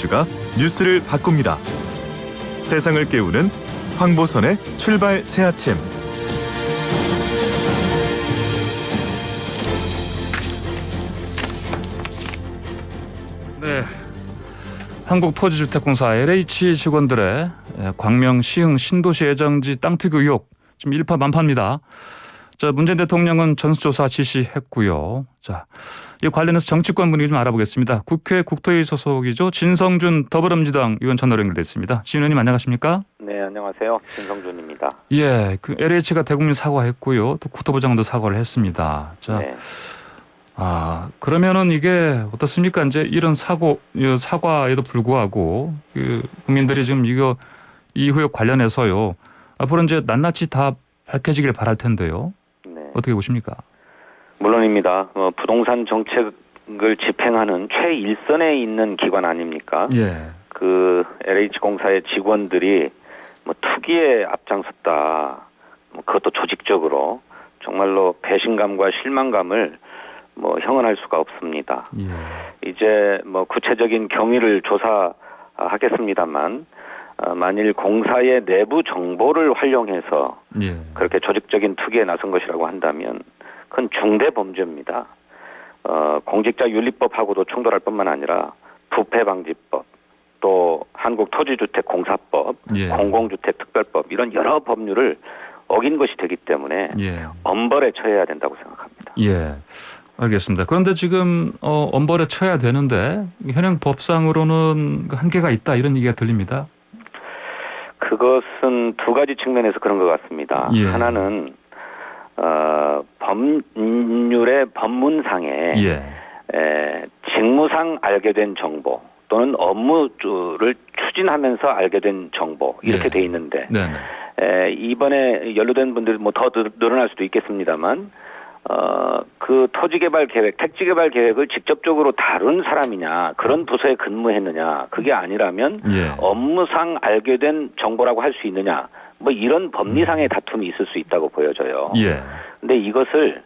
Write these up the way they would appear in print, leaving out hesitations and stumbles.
이슈가 뉴스를 바꿉니다. 세상을 깨우는 황보선의 출발 새 아침. 네, 한국토지주택공사 LH 직원들의 광명, 시흥, 신도시 예정지 땅 투기 의혹 지금 일파만파입니다. 자, 문재인 대통령은 전수조사 지시했고요. 자, 이 관련해서 정치권 분위기 좀 알아보겠습니다. 국회 국토위 소속이죠. 진성준 더불어민주당 의원 전화로 연결됐습니다. 진 의원님 안녕하십니까? 네, 안녕하세요. 진성준입니다. 예, 그 LH가 대국민 사과했고요. 또 국토부 장관도 사과를 했습니다. 자, 네. 그러면은 이게 어떻습니까? 이제 이런 사과에도 불구하고 그 국민들이 지금 이 의혹 관련해서요. 앞으로 이제 낱낱이 다 밝혀지길 바랄 텐데요. 네. 어떻게 보십니까? 물론입니다. 부동산 정책을 집행하는 최일선에 있는 기관 아닙니까? 예. 그 LH공사의 직원들이 투기에 앞장섰다. 그것도 조직적으로 정말로 배신감과 실망감을 형언할 수가 없습니다. 예. 이제 구체적인 경위를 조사하겠습니다만 만일 공사의 내부 정보를 활용해서 예. 그렇게 조직적인 투기에 나선 것이라고 한다면 그건 중대 범죄입니다. 공직자윤리법하고도 충돌할 뿐만 아니라 부패방지법, 또 한국토지주택공사법, 예. 공공주택특별법 이런 여러 법률을 어긴 것이 되기 때문에 예. 엄벌에 처해야 된다고 생각합니다. 예. 알겠습니다. 그런데 지금 엄벌에 처해야 되는데 현행 법상으로는 한계가 있다 이런 얘기가 들립니다. 그것은 두 가지 측면에서 그런 것 같습니다. 예. 하나는 법률의 법문상에 예. 직무상 알게 된 정보 또는 업무를 추진하면서 알게 된 정보 이렇게 예. 돼 있는데 네네. 이번에 연루된 분들이 더 늘어날 수도 있겠습니다만 그 토지개발 계획, 택지개발 계획을 직접적으로 다룬 사람이냐 그런 부서에 근무했느냐 그게 아니라면 예. 업무상 알게 된 정보라고 할 수 있느냐 이런 법리상의 다툼이 있을 수 있다고 보여져요. 예. 근데 이것을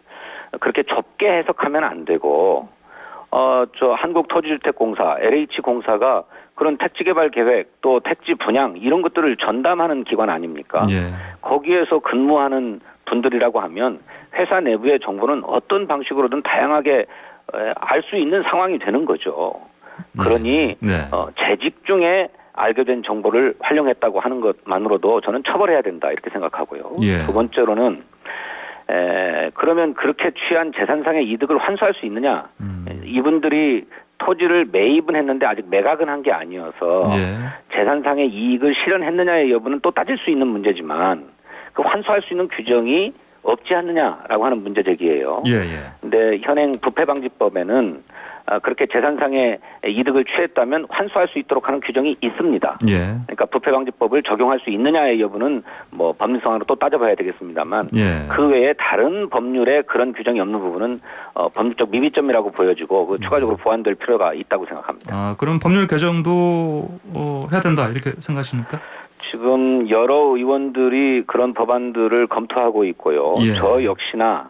그렇게 좁게 해석하면 안 되고 저 한국토지주택공사, LH공사가 그런 택지개발 계획 또 택지 분양 이런 것들을 전담하는 기관 아닙니까? 예. 거기에서 근무하는 분들이라고 하면 회사 내부의 정보는 어떤 방식으로든 다양하게 알 수 있는 상황이 되는 거죠. 그러니 네. 재직 중에 알게 된 정보를 활용했다고 하는 것만으로도 저는 처벌해야 된다 이렇게 생각하고요. 예. 두 번째로는 그러면 그렇게 취한 재산상의 이득을 환수할 수 있느냐? 이분들이 토지를 매입은 했는데 아직 매각은 한 게 아니어서 예. 재산상의 이익을 실현했느냐의 여부는 또 따질 수 있는 문제지만 그 환수할 수 있는 규정이 없지 않느냐라고 하는 문제 제기예요. 예. 근데 현행 부패방지법에는 그렇게 재산상의 이득을 취했다면 환수할 수 있도록 하는 규정이 있습니다. 예. 그러니까 부패방지법을 적용할 수 있느냐의 여부는 법률상으로 또 따져봐야 되겠습니다만 예. 그 외에 다른 법률에 그런 규정이 없는 부분은 법률적 미비점이라고 보여지고 추가적으로 보완될 필요가 있다고 생각합니다. 그럼 법률 개정도 해야 된다 이렇게 생각하십니까? 지금 여러 의원들이 그런 법안들을 검토하고 있고요. 예. 저 역시나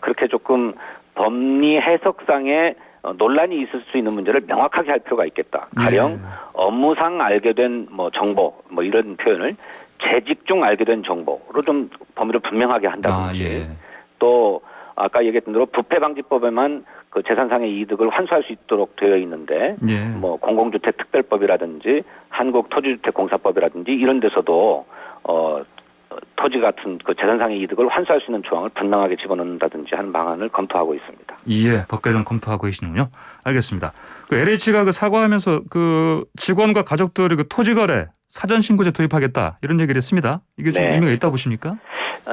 그렇게 조금 법리 해석상의 논란이 있을 수 있는 문제를 명확하게 할 필요가 있겠다. 가령 예. 업무상 알게 된 정보 이런 표현을 재직 중 알게 된 정보로 좀 범위를 분명하게 한다든지 예. 또 아까 얘기했던 대로 부패방지법에만 그 재산상의 이득을 환수할 수 있도록 되어 있는데 예. 공공주택 특별법이라든지 한국토지주택공사법이라든지 이런 데서도 토지 같은 그 재산상의 이득을 환수할 수 있는 조항을 분명하게 집어넣는다든지 하는 방안을 검토하고 있습니다. 예, 법 개정 검토하고 계시는군요. 알겠습니다. 그 LH가 사과하면서 그 직원과 가족들의 그 토지 거래 사전 신고제 도입하겠다 이런 얘기를 했습니다. 이게 좀 네. 의미가 있다 보십니까?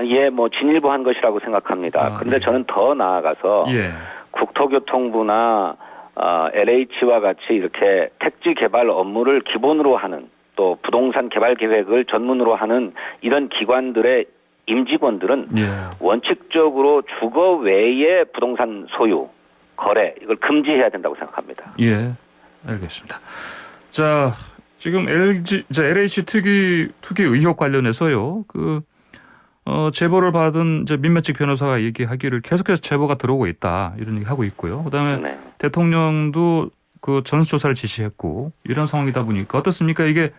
예, 진일보한 것이라고 생각합니다. 그런데 예. 저는 더 나아가서 예. 국토교통부나 LH와 같이 이렇게 택지 개발 업무를 기본으로 하는 또 부동산 개발 계획을 전문으로 하는 이런 기관들의 임직원들은 예. 원칙적으로 주거 외의 부동산 소유, 거래 이걸 금지해야 된다고 생각합니다. 예. 알겠습니다. 자, 지금 LH 투기 의혹 관련해서요. 제보를 받은 이제 민매측 변호사가 얘기하기를 계속해서 제보가 들어오고 있다 이런 얘기 하고 있고요. 그다음에 네. 대통령도 그 전수조사를 지시했고 이런 상황이다 보니까 어떻습니까? 이게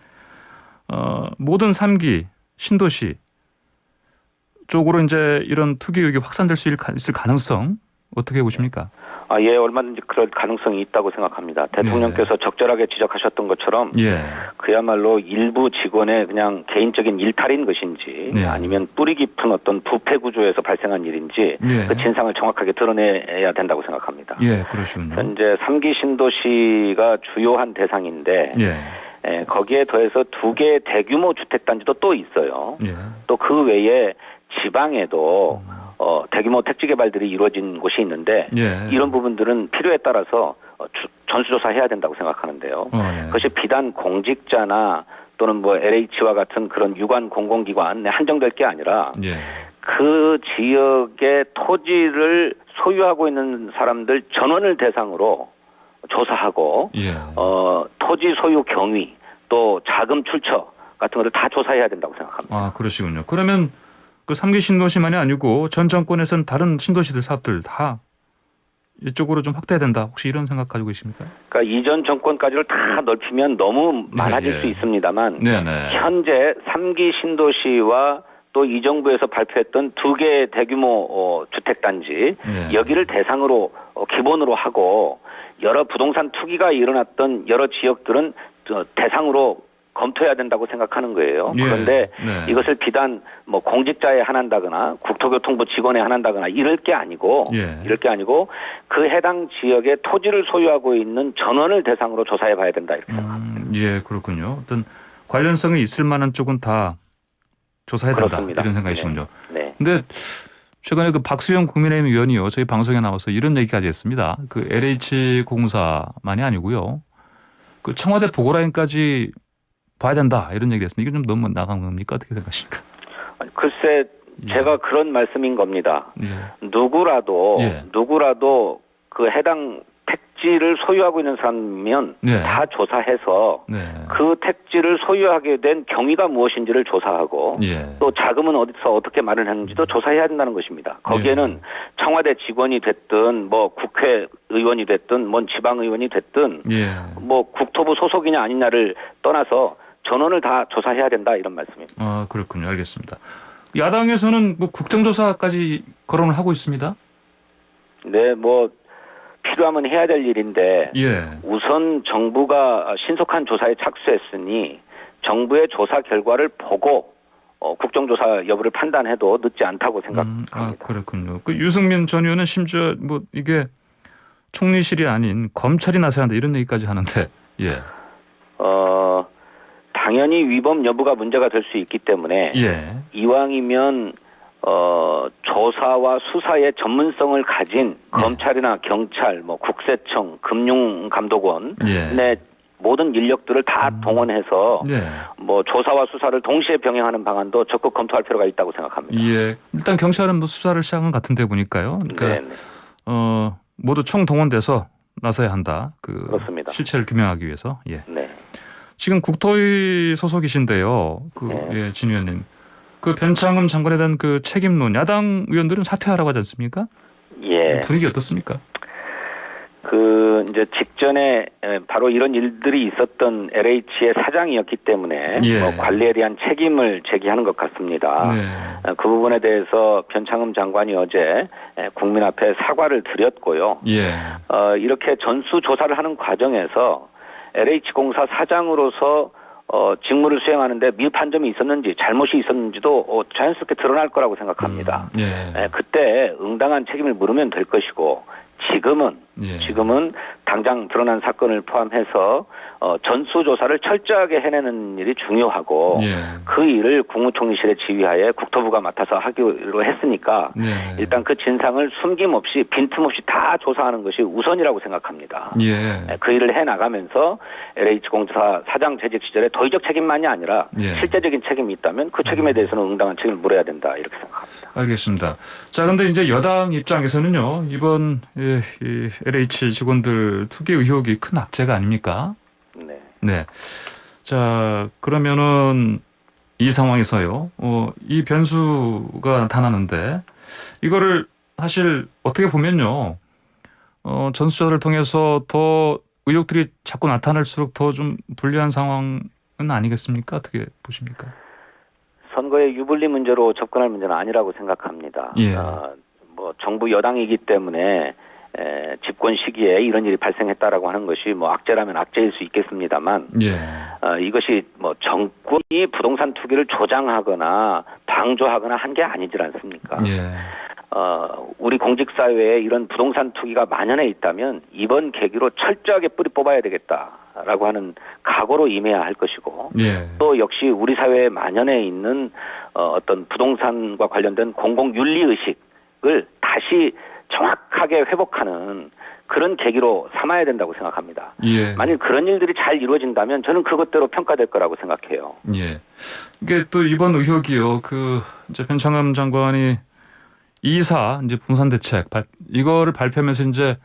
모든 3기 신도시 쪽으로 이제 이런 투기 의혹이 확산될 수 있을 가능성 어떻게 보십니까? 예, 얼마든지 그럴 가능성이 있다고 생각합니다. 대통령께서 적절하게 지적하셨던 것처럼 예. 그야말로 일부 직원의 그냥 개인적인 일탈인 것인지 네. 아니면 뿌리 깊은 어떤 부패 구조에서 발생한 일인지 예. 그 진상을 정확하게 드러내야 된다고 생각합니다. 예, 그러시군요. 현재 3기 신도시가 주요한 대상인데 예. 거기에 더해서 2개의 대규모 주택단지도 또 있어요. 예. 또 그 외에 지방에도 대규모 택지 개발들이 이루어진 곳이 있는데 예. 이런 부분들은 필요에 따라서 전수조사해야 된다고 생각하는데요. 네. 그것이 비단 공직자나 또는 뭐 LH와 같은 그런 유관 공공기관에 한정될 게 아니라 예. 그 지역의 토지를 소유하고 있는 사람들 전원을 대상으로 조사하고 예. 토지 소유 경위 또 자금 출처 같은 것을 다 조사해야 된다고 생각합니다. 아, 그러시군요. 그러면 그 3기 신도시만이 아니고 전 정권에서는 다른 신도시들 사업들 다 이쪽으로 좀 확대해야 된다. 혹시 이런 생각 가지고 계십니까? 그러니까 이전 정권까지를 다 넓히면 너무 많아질 예. 수 있습니다만 네네. 현재 3기 신도시와 또 이 정부에서 발표했던 2개의 대규모 주택단지 예. 여기를 대상으로 기본으로 하고 여러 부동산 투기가 일어났던 여러 지역들은 대상으로 검토해야 된다고 생각하는 거예요. 예. 그런데 네. 이것을 비단 뭐 공직자에 한한다거나 국토교통부 직원에 한한다거나 이럴 게 아니고 그 해당 지역의 토지를 소유하고 있는 전원을 대상으로 조사해 봐야 된다 이렇게 생각합니다. 예, 그렇군요. 어떤 관련성이 있을 만한 쪽은 다 조사해야 된다. 그렇습니다. 이런 생각이시군요. 네. 근데 최근에 그 박수영 국민의힘 의원이요. 저희 방송에 나와서 이런 얘기까지 했습니다. 그 LH 공사만이 아니고요. 그 청와대 보고라인까지 봐야 된다. 이런 얘기를 했습니다. 이게 좀 너무 나간 겁니까? 어떻게 생각하십니까? 글쎄 예. 제가 그런 말씀인 겁니다. 예. 누구라도 예. 그 해당 택지를 소유하고 있는 사람이면 네. 다 조사해서 네. 그 택지를 소유하게 된 경위가 무엇인지를 조사하고 예. 또 자금은 어디서 어떻게 마련했는지도 조사해야 된다는 것입니다. 거기에는 청와대 직원이 됐든 뭐 국회의원이 됐든 뭔 지방의원이 됐든 예. 뭐 국토부 소속이냐 아니냐를 떠나서 전원을 다 조사해야 된다 이런 말씀입니다. 아, 그렇군요. 알겠습니다. 야당에서는 뭐 국정조사까지 거론을 하고 있습니다. 네, 뭐 필요하면 해야 될 일인데 예. 우선 정부가 신속한 조사에 착수했으니 정부의 조사 결과를 보고 국정조사 여부를 판단해도 늦지 않다고 생각합니다. 아, 그렇군요. 그 유승민 전 의원은 심지어 뭐 이게 총리실이 아닌 검찰이 나서야 한다 이런 얘기까지 하는데 예. 당연히 위법 여부가 문제가 될 수 있기 때문에 예. 이왕이면 조사와 수사의 전문성을 가진 검찰이나 경찰, 뭐 국세청, 금융감독원 내 모든 인력들을 다 동원해서 뭐 조사와 수사를 동시에 병행하는 방안도 적극 검토할 필요가 있다고 생각합니다. 예. 일단 경찰은 뭐 수사를 시작한 것 같은데 보니까요. 그러니까 네네. 모두 총동원돼서 나서야 한다. 그렇습니다. 실체를 규명하기 위해서. 예. 네. 지금 국토위 소속이신데요. 예, 진 의원님. 그 변창흠 장관에 대한 그 책임론 야당 의원들은 사퇴하라고 하지 않습니까? 예. 분위기 어떻습니까? 이제 직전에 바로 이런 일들이 있었던 LH의 사장이었기 때문에 뭐 관리에 대한 책임을 제기하는 것 같습니다. 네. 그 부분에 대해서 변창흠 장관이 어제 국민 앞에 사과를 드렸고요. 예. 이렇게 전수조사를 하는 과정에서 LH공사 사장으로서 직무를 수행하는데 미흡한 점이 있었는지 잘못이 있었는지도 자연스럽게 드러날 거라고 생각합니다. 그때 응당한 책임을 물으면 될 것이고 지금은 당장 드러난 사건을 포함해서 전수조사를 철저하게 해내는 일이 중요하고 그 일을 국무총리실의 지휘하에 국토부가 맡아서 하기로 했으니까 일단 그 진상을 숨김없이 빈틈없이 다 조사하는 것이 우선이라고 생각합니다. 그 일을 해나가면서 LH공사 사장 재직 시절에 도의적 책임만이 아니라 실제적인 책임이 있다면 그 책임에 대해서는 응당한 책임을 물어야 된다 이렇게 생각합니다. 알겠습니다. 자, 그런데 이제 여당 입장에서는요. 이번 이 LH 직원들 투기 의혹이 큰 악재가 아닙니까? 네. 자, 그러면은 이 상황에서요. 이 변수가 나타나는데 이거를 사실 어떻게 보면요. 전수조사를 통해서 더 의혹들이 자꾸 나타날수록 더 좀 불리한 상황은 아니겠습니까? 어떻게 보십니까? 선거의 유불리 문제로 접근할 문제는 아니라고 생각합니다. 예. 뭐 정부 여당이기 때문에 집권 시기에 이런 일이 발생했다라고 하는 것이 뭐 악재라면 악재일 수 있겠습니다만 예. 이것이 뭐 정권이 부동산 투기를 조장하거나 방조하거나 한 게 아니질 않습니까? 예. 우리 공직사회에 이런 부동산 투기가 만연해 있다면 이번 계기로 철저하게 뿌리 뽑아야 되겠다라고 하는 각오로 임해야 할 것이고 예. 또 역시 우리 사회에 만연해 있는 어떤 부동산과 관련된 공공윤리의식을 다시 정확하게 회복하는 그런 계기로 삼아야 된다고 생각합니다. 예. 만일 그런 일들이 잘 이루어진다면 저는 그것대로 평가될 거라고 생각해요. 예. 이게 또 이번 의혹이요. 이제 변창흠 장관이 2사 이제 부동산 대책 이거를 발표하면서 이제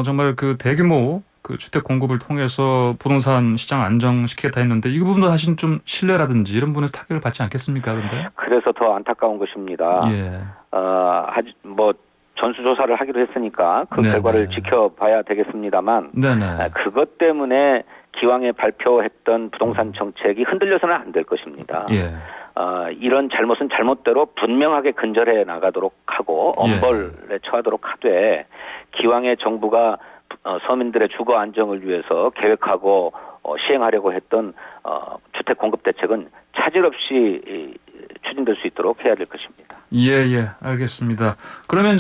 정말 그 대규모 그 주택 공급을 통해서 부동산 시장 안정시키겠다 했는데 이 부분도 사실 좀 신뢰라든지 이런 부분에서 타격을 받지 않겠습니까? 근데 그래서 더 안타까운 것입니다. 예. 뭐 전수조사를 하기로 했으니까 그 네네. 결과를 지켜봐야 되겠습니다만 네네. 그것 때문에 기왕에 발표했던 부동산 정책이 흔들려서는 안 될 것입니다. 예. 이런 잘못은 잘못대로 분명하게 근절해 나가도록 하고 엄벌에 처하도록 하되 기왕에 정부가 서민들의 주거 안정을 위해서 계획하고 시행하려고 했던 주택 공급 대책은 차질 없이 추진될 수 있도록 해야 될 것입니다. 예, 알겠습니다. 그러면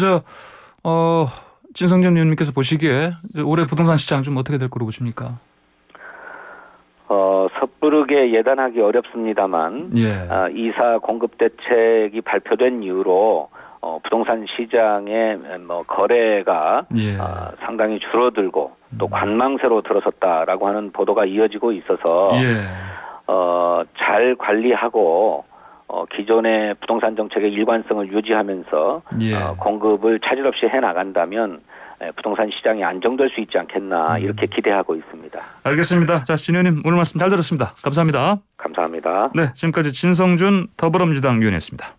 진성준 의원님께서 보시기에 올해 부동산 시장 좀 어떻게 될 거로 보십니까? 섣부르게 예단하기 어렵습니다만 예. 2사 공급 대책이 발표된 이후로 부동산 시장의 뭐 거래가 예. 상당히 줄어들고 또 관망세로 들어섰다라고 하는 보도가 이어지고 있어서 예. 잘 관리하고 기존의 부동산 정책의 일관성을 유지하면서 예. 공급을 차질 없이 해 나간다면 부동산 시장이 안정될 수 있지 않겠나 이렇게 기대하고 있습니다. 알겠습니다. 자, 진 의원님 오늘 말씀 잘 들었습니다. 감사합니다. 감사합니다. 네, 지금까지 진성준 더불어민주당 의원이었습니다.